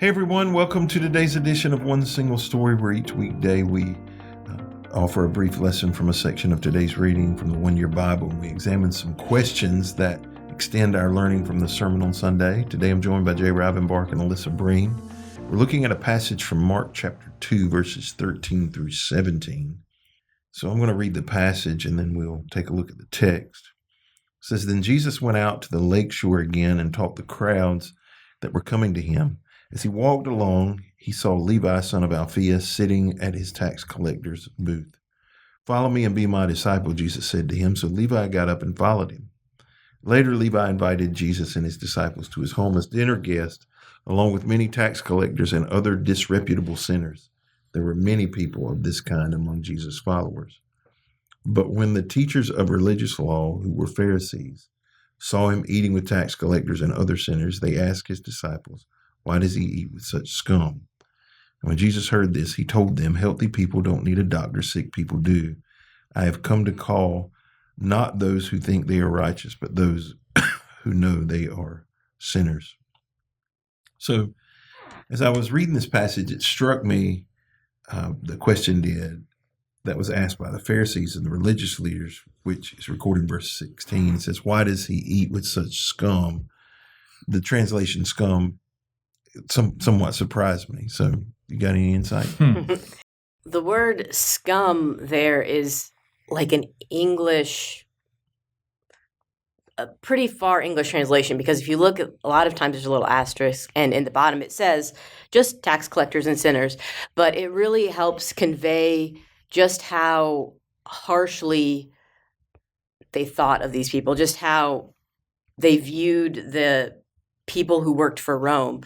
Hey everyone, welcome to today's edition of One Single Story, where each weekday we offer a brief lesson from a section of today's reading from the One Year Bible. We examine some questions that extend our learning from the sermon on Sunday. Today I'm joined by Rivenbark and Alyssa Bream. We're looking at a passage from Mark chapter 2, verses 13 through 17. So I'm going to read the passage and then we'll take a look at the text. It says, "Then Jesus went out to the lake shore again and taught the crowds that were coming to him. As he walked along, he saw Levi, son of Alphaeus, sitting at his tax collector's booth. 'Follow me and be my disciple,' Jesus said to him. So Levi got up and followed him. Later, Levi invited Jesus and his disciples to his home as dinner guests, along with many tax collectors and other disreputable sinners. There were many people of this kind among Jesus' followers. But when the teachers of religious law, who were Pharisees, saw him eating with tax collectors and other sinners, they asked his disciples, 'Why does he eat with such scum?' And when Jesus heard this, he told them, 'Healthy people don't need a doctor, sick people do. I have come to call not those who think they are righteous, but those who know they are sinners.'" So as I was reading this passage, it struck me, the question that was asked by the Pharisees and the religious leaders, which is recorded in verse 16. It says, "Why does he eat with such scum?" The translation scum somewhat surprised me. So you got any insight? The word scum there is like an English, a pretty far English translation, because if you look at, a lot of times there's a little asterisk, and in the bottom it says just tax collectors and sinners, but it really helps convey just how harshly they thought of these people, just how they viewed the people who worked for Rome.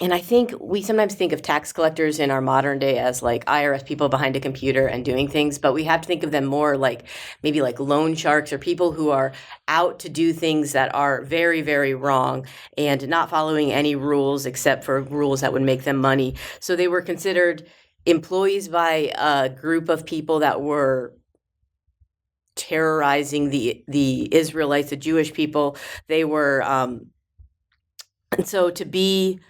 And I think we sometimes think of tax collectors in our modern day as like IRS people behind a computer and doing things, but we have to think of them more like maybe like loan sharks or people who are out to do things that are very, very wrong and not following any rules except for rules that would make them money. So they were considered employees by a group of people that were terrorizing the Israelites, the Jewish people. They were, and so to be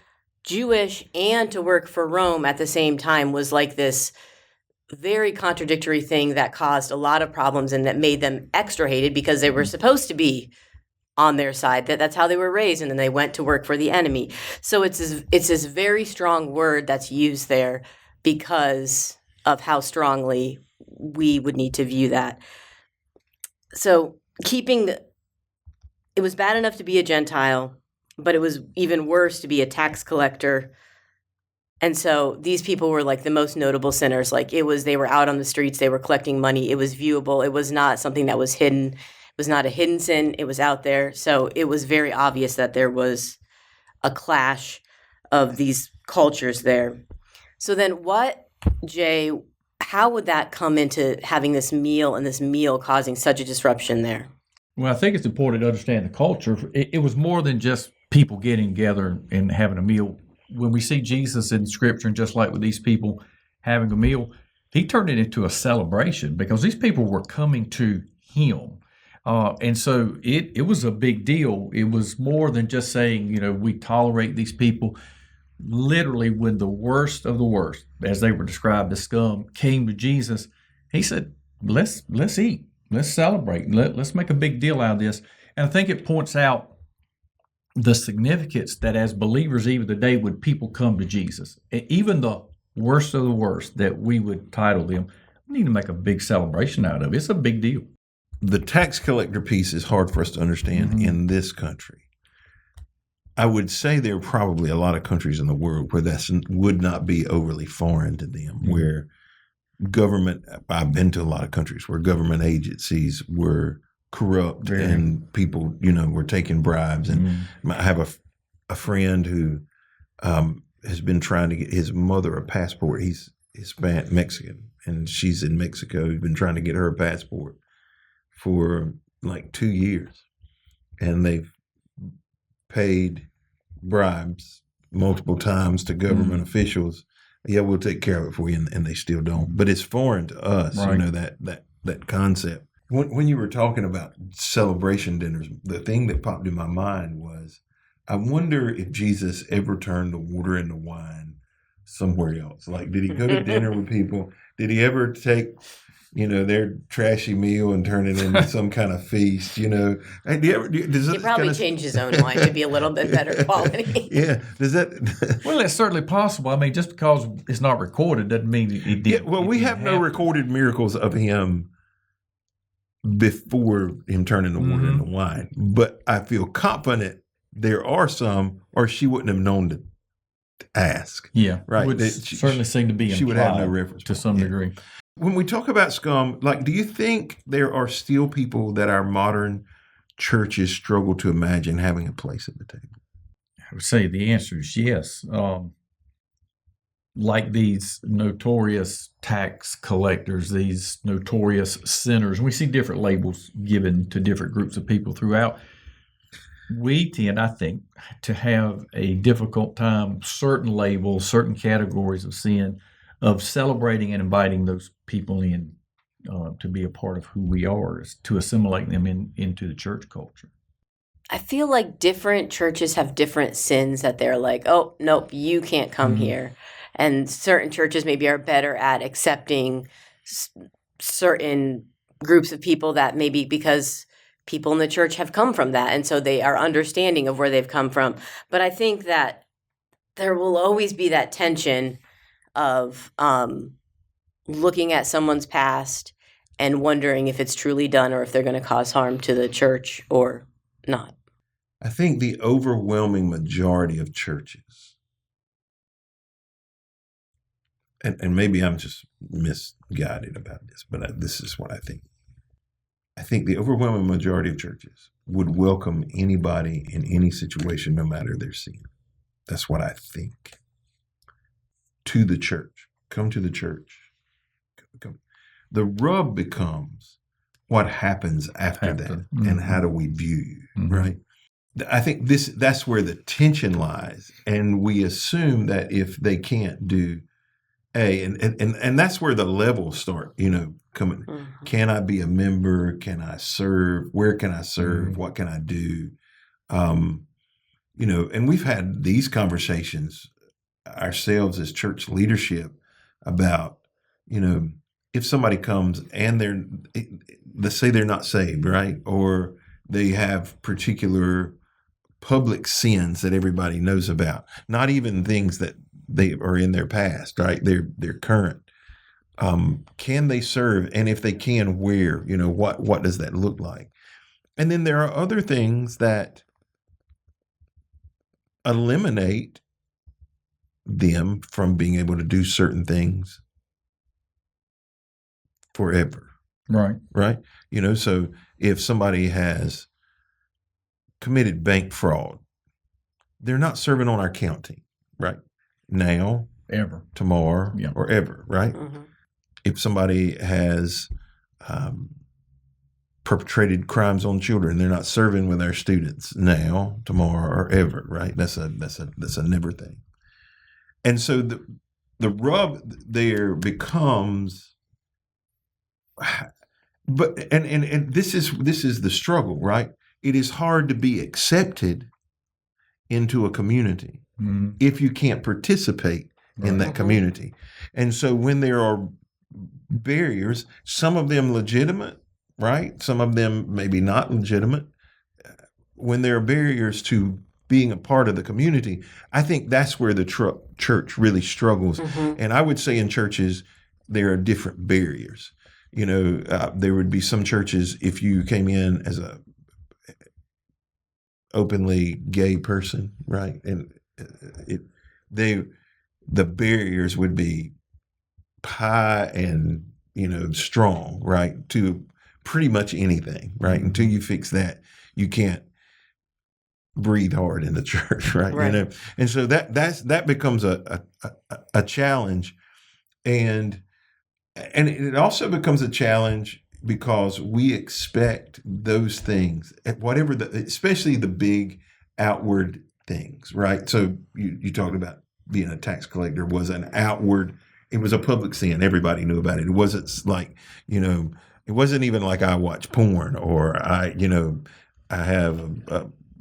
Jewish and to work for Rome at the same time was like this very contradictory thing that caused a lot of problems and that made them extra hated because they were supposed to be on their side. That's how they were raised, and then they went to work for the enemy. So it's this very strong word that's used there because of how strongly we would need to view that. So it was bad enough to be a Gentile, but it was even worse to be a tax collector. And so these people were like the most notable sinners. Like they were out on the streets, they were collecting money. It was viewable. It was not something that was hidden. It was not a hidden sin. It was out there. So it was very obvious that there was a clash of these cultures there. So then how would that come into having this meal and this meal causing such a disruption there? Well, I think it's important to understand the culture. It was more than just people getting together and having a meal. When we see Jesus in Scripture, and just like with these people having a meal, he turned it into a celebration because these people were coming to him. And so it was a big deal. It was more than just saying, we tolerate these people. Literally, when the worst of the worst, as they were described as scum, came to Jesus, he said, let's eat. Let's celebrate. Let's make a big deal out of this. And I think it points out the significance that as believers, even today, when people come to Jesus, even the worst of the worst that we would title them, we need to make a big celebration out of it. It's a big deal. The tax collector piece is hard for us to understand in this country. I would say there are probably a lot of countries in the world where that would not be overly foreign to them, where government, I've been to a lot of countries where government agencies were corrupt and people, were taking bribes. And I have a friend who has been trying to get his mother a passport. He's Hispanic, Mexican, and she's in Mexico. He's been trying to get her a passport for like 2 years. And they've paid bribes multiple times to government officials. Yeah, we'll take care of it for you, and they still don't. But it's foreign to us, that concept. When you were talking about celebration dinners, the thing that popped in my mind was I wonder if Jesus ever turned the water into wine somewhere else. Like, did he go to dinner with people? Did he ever take, their trashy meal and turn it into some kind of feast? Hey, does He that probably kind of changed his own wine to be a little bit better quality. Yeah, does that? Well, it's certainly possible. I mean, just because it's not recorded doesn't mean it did. Yeah, well, we have no recorded miracles of him before him turning the water into wine, but I feel confident there are some, or she wouldn't have known to ask. Yeah, right. Would certainly seem to be She would have no implied reference to point. some Yeah. degree. When we talk about scum, like, do you think there are still people that our modern churches struggle to imagine having a place at the table? I would say the answer is yes. Like these notorious tax collectors, these notorious sinners, and we see different labels given to different groups of people throughout. We tend, I think, to have a difficult time, certain labels, certain categories of sin, of celebrating and inviting those people in to be a part of who we are, to assimilate them into the church culture. I feel like different churches have different sins that they're like, oh, nope, you can't come here. And certain churches maybe are better at accepting certain groups of people that maybe because people in the church have come from that. And so they are understanding of where they've come from. But I think that there will always be that tension of looking at someone's past and wondering if it's truly done or if they're going to cause harm to the church or not. I think the overwhelming majority of churches, and maybe I'm just misguided about this, but this is what I think. I think the overwhelming majority of churches would welcome anybody in any situation, no matter their sin. That's what I think. To the church. Come to the church. Come. The rub becomes what happens after that, and how do we view you, right? I think that's where the tension lies, and we assume that if they can't do A, and that's where the levels start, coming. Can I be a member? Can I serve? Where can I serve? What can I do? And we've had these conversations ourselves as church leadership about, if somebody comes and let's say they're not saved, right? Or they have particular public sins that everybody knows about, not even things that they are in their past, right? They're current. Can they serve? And if they can, where? What does that look like? And then there are other things that eliminate them from being able to do certain things forever. Right. So if somebody has committed bank fraud, they're not serving on our count team, right? Now, ever, tomorrow, or ever, right? If somebody has perpetrated crimes on children, they're not serving with our students now, tomorrow, or ever, right? That's a never thing. And so the rub there becomes, but and this is the struggle, right? It is hard to be accepted into a community if you can't participate in that community. And so when there are barriers, some of them legitimate, right? Some of them maybe not legitimate. When there are barriers to being a part of the community, I think that's where the church really struggles. And I would say in churches, there are different barriers. There would be some churches, if you came in as a openly gay person, right? And the barriers would be high and, strong, right? To pretty much anything, right? Until you fix that, you can't breathe hard in the church, right? And so that becomes a challenge, and it also becomes a challenge because we expect those things, whatever especially the big outward things, right? So you talked about being a tax collector was an outward. It was a public sin. Everybody knew about it. It wasn't like, it wasn't even like I watch porn or I have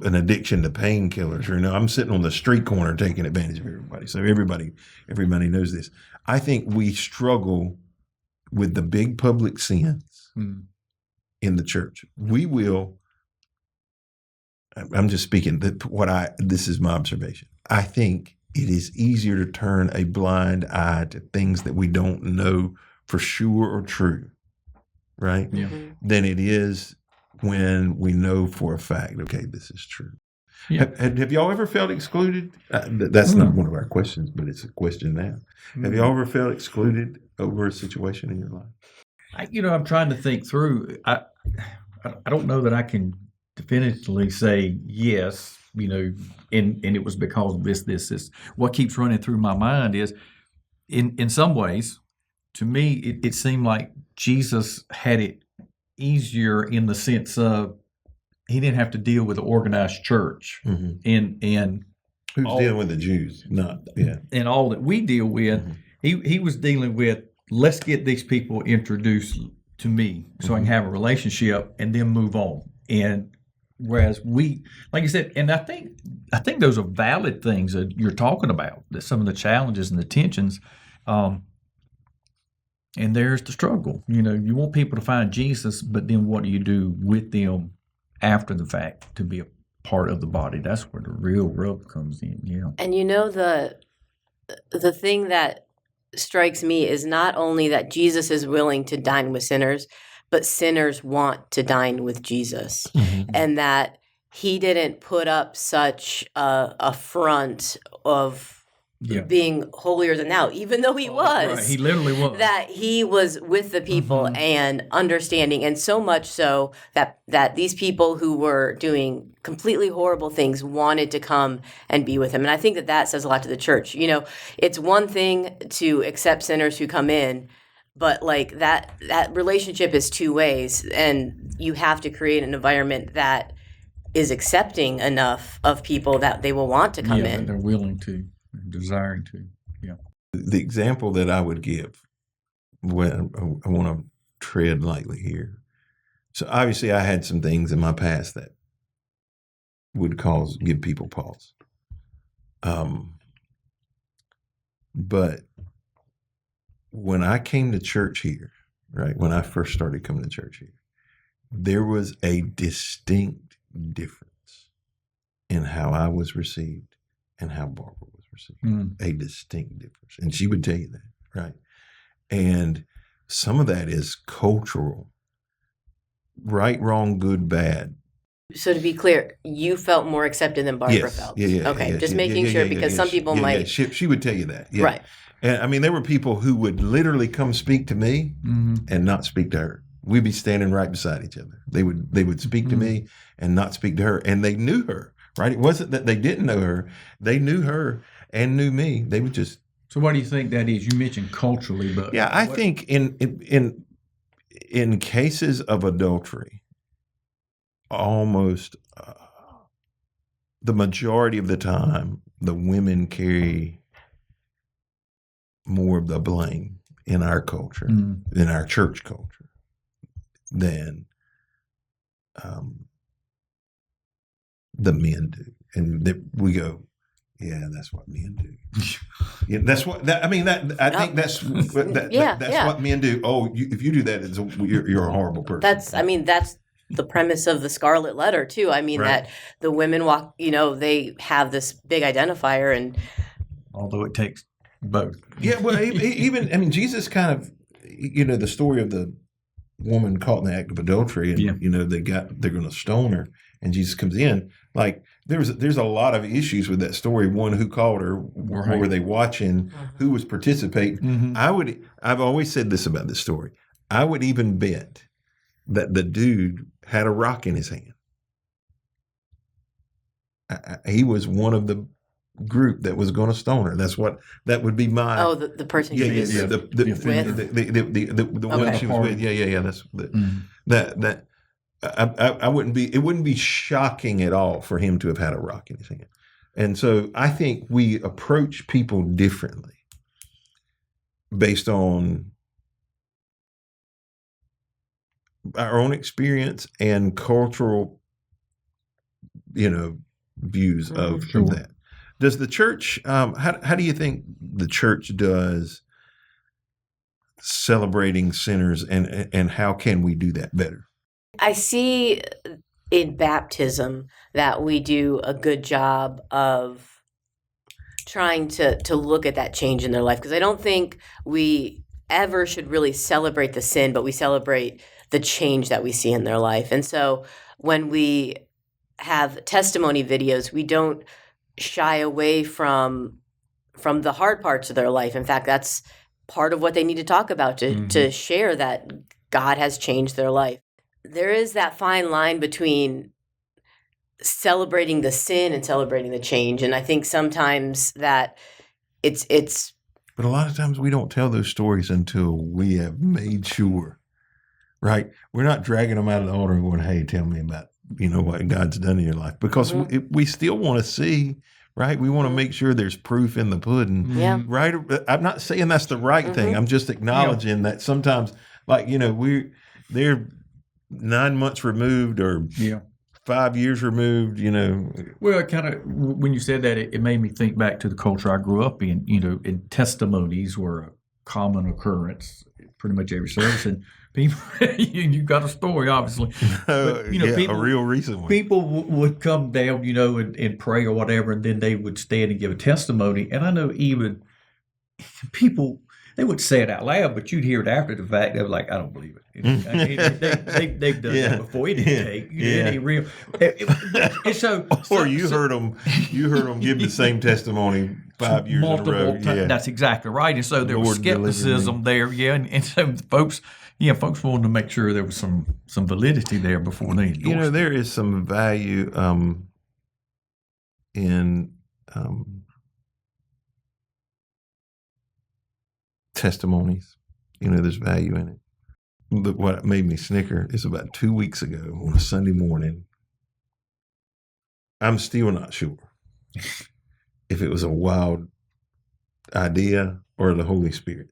an addiction to painkillers, or I'm sitting on the street corner taking advantage of everybody. So everybody knows this. I think we struggle with the big public sins in the church. We will. I'm just speaking this is my observation. I think it is easier to turn a blind eye to things that we don't know for sure or true, right? Yeah. Than it is when we know for a fact, okay, this is true. Yeah. Have y'all ever felt excluded? That's not one of our questions, but it's a question now. Have y'all ever felt excluded over a situation in your life? I'm trying to think through. I don't know that I can definitively say yes, and it was because of this. What keeps running through my mind is, in some ways, to me, it seemed like Jesus had it easier in the sense of he didn't have to deal with the organized church and who's dealing with the Jews, and all that we deal with. He was dealing with, let's get these people introduced to me so I can have a relationship and then move on. And whereas we, like you said, and I think those are valid things that you're talking about, that some of the challenges and the tensions. And there's the struggle. You want people to find Jesus, but then what do you do with them after the fact to be a part of the body? That's where the real rub comes in. Yeah. And the thing that strikes me is not only that Jesus is willing to dine with sinners, but sinners want to dine with Jesus. And that he didn't put up such a front of being holier than thou, even though he was. Right. He literally was. That he was with the people and understanding, and so much so that these people who were doing completely horrible things wanted to come and be with him. And I think that says a lot to the church. It's one thing to accept sinners who come in, but like that relationship is two ways, and you have to create an environment that is accepting enough of people that they will want to come in. They're willing to. Desiring to, The example that I would give, when I want to tread lightly here. So obviously I had some things in my past that would give people pause. But when I came to church here, right, when I first started coming to church here, there was a distinct difference in how I was received and how Barbara was received. A distinct difference. And she would tell you that, right? And some of that is cultural. Right, wrong, good, bad. So to be clear, you felt more accepted than Barbara felt. Yeah. Okay, just making sure, because some people might. She would tell you that. Yeah. Right. And I mean, there were people who would literally come speak to me and not speak to her. We'd be standing right beside each other. They would speak to me and not speak to her, and they knew her. Right? It wasn't that they didn't know her; they knew her and knew me. They would just. So, what do you think that is? You mentioned culturally, but I think in cases of adultery, almost the majority of the time, the women carry more of the blame in our culture, in our church culture, than the men do. And we go, yeah, that's what men do. Yeah, that's what I think that's what men do. Oh, if you do that, you're a horrible person. That's the premise of the Scarlet Letter too. That the women walk, they have this big identifier, and although it takes both. Yeah, well, even Jesus kind of, the story of the woman caught in the act of adultery, and they're going to stone her, and Jesus comes in. Like there's a lot of issues with that story. One, who called her? Right. What were they watching? Who was participating? I've always said this about this story. I would even bet that the dude had a rock in his hand. He was one of the group that was going to stone her. That would be my. Oh, the person. Yeah. The one she was with. Yeah. That's that. I wouldn't be. It wouldn't be shocking at all for him to have had a rock in his hand. And so I think we approach people differently based on our own experience and cultural, views of Sure. that. Does the church? How do you think the church does celebrating sinners, and how can we do that better? I see in baptism that we do a good job of trying to look at that change in their life, because I don't think we ever should really celebrate the sin, but we celebrate the change that we see in their life. And so when we have testimony videos, we don't shy away from the hard parts of their life. In fact, that's part of what they need to talk about, to share that God has changed their life. There is that fine line between celebrating the sin and celebrating the change. And I think sometimes that it's But a lot of times we don't tell those stories until we have made sure, right? We're not dragging them out of the altar and going, "Hey, tell me about what God's done in your life," because we still want to see, right? We want to make sure there's proof in the pudding, Yeah. right? I'm not saying that's the right thing. I'm just acknowledging that sometimes, they're 9 months removed or 5 years removed, Well, it kind of, when you said that, it made me think back to the culture I grew up in. And testimonies were a common occurrence pretty much every service. And people, you got a story, obviously. But, people, a real recent one. People would come down, and pray or whatever, and then they would stand and give a testimony. And I know even people, they would say it out loud, but you'd hear it after the fact. They were like, "I don't believe it." They've done that before. It didn't take. It ain't real. And so, you heard them give the same testimony 5 years multiple in a row. times. Yeah. That's exactly right. And so there was Lord deliver skepticism there. Yeah, and so folks wanted to make sure there was some validity there before they endorsed it. There is some value in testimonies. There's value in it. But what made me snicker is about 2 weeks ago on a Sunday morning, I'm still not sure if it was a wild idea or the Holy Spirit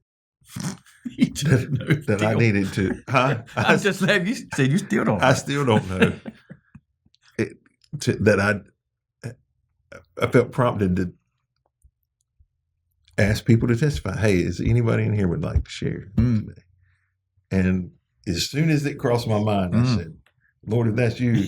that I needed to. Huh? I'm just glad you said you still don't know. I still don't know. That I felt prompted to ask people to testify. Hey, is anybody in here would like to share today? And as soon as it crossed my mind, I said, "Lord, if that's you,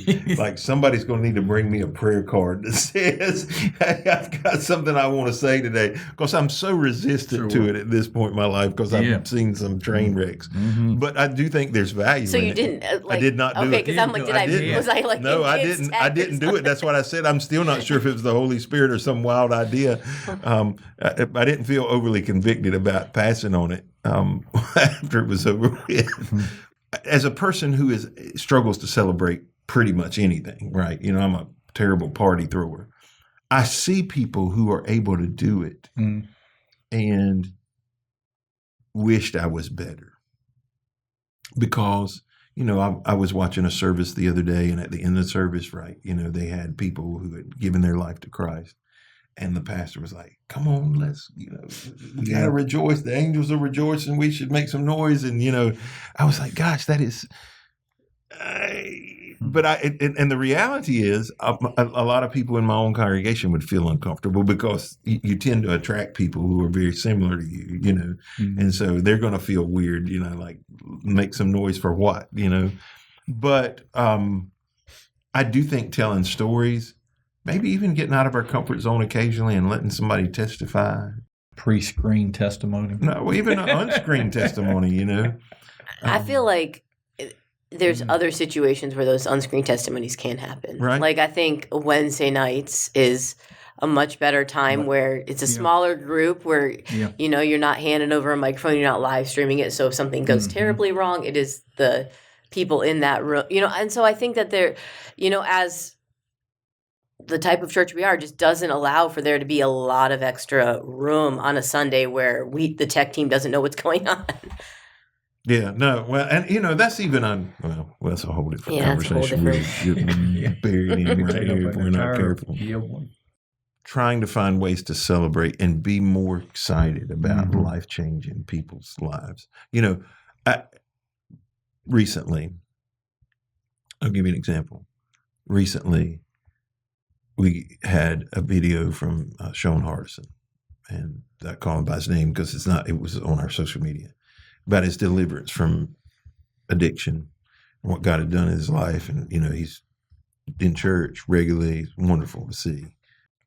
somebody's going to need to bring me a prayer card that says, hey, I've got something I want to say today," because I'm so resistant to it at this point in my life, because I've seen some train wrecks. But I do think there's value. So in you it. didn't. I did not do it. Okay, because I'm like, was I like? No, I didn't. I didn't do it. That's what I said. I'm still not sure if it was the Holy Spirit or some wild idea. I didn't feel overly convicted about passing on it after it was over with. As a person who struggles to celebrate pretty much anything, right? I'm a terrible party thrower. I see people who are able to do it and wished I was better. Because, I was watching a service the other day, and at the end of the service, right, they had people who had given their life to Christ. And the pastor was like, "Come on, let's, we got to rejoice. The angels are rejoicing. We should make some noise." And, I was like, gosh, that is, but and the reality is a lot of people in my own congregation would feel uncomfortable, because you tend to attract people who are very similar to you, and so they're going to feel weird, like, make some noise for what, but I do think telling stories, maybe even getting out of our comfort zone occasionally and letting somebody testify. Pre-screened testimony. No, even an unscreened testimony, I feel like there's other situations where those unscreened testimonies can happen. Right. Like, I think Wednesday nights is a much better time where it's a smaller group where, you're not handing over a microphone, you're not live streaming it. So if something goes terribly wrong, it is the people in that room, and so I think that there, as the type of church we are, just doesn't allow for there to be a lot of extra room on a Sunday where the tech team doesn't know what's going on. Yeah, no, well, and that's even that's a whole different conversation. We're buried in right here if we're not careful. Trying to find ways to celebrate and be more excited about life-changing people's lives. Recently, I'll give you an example. Recently, we had a video from Sean Hardison, and I call him by his name because it was on our social media, about his deliverance from addiction and what God had done in his life. And, he's in church regularly. It's wonderful to see.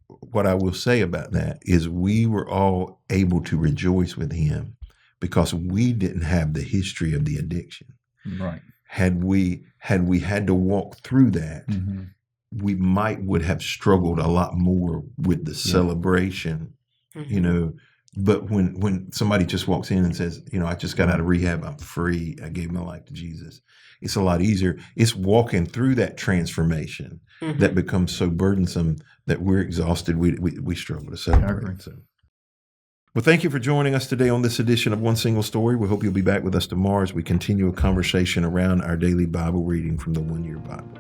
What I will say about that is we were all able to rejoice with him because we didn't have the history of the addiction. Right. Had we had to walk through that, we would have struggled a lot more with the celebration, But when somebody just walks in and says, I just got out of rehab, I'm free, I gave my life to Jesus, it's a lot easier. It's walking through that transformation that becomes so burdensome that we're exhausted. We struggle to celebrate. So. Well, thank you for joining us today on this edition of One Single Story. We hope you'll be back with us tomorrow as we continue a conversation around our daily Bible reading from the One Year Bible.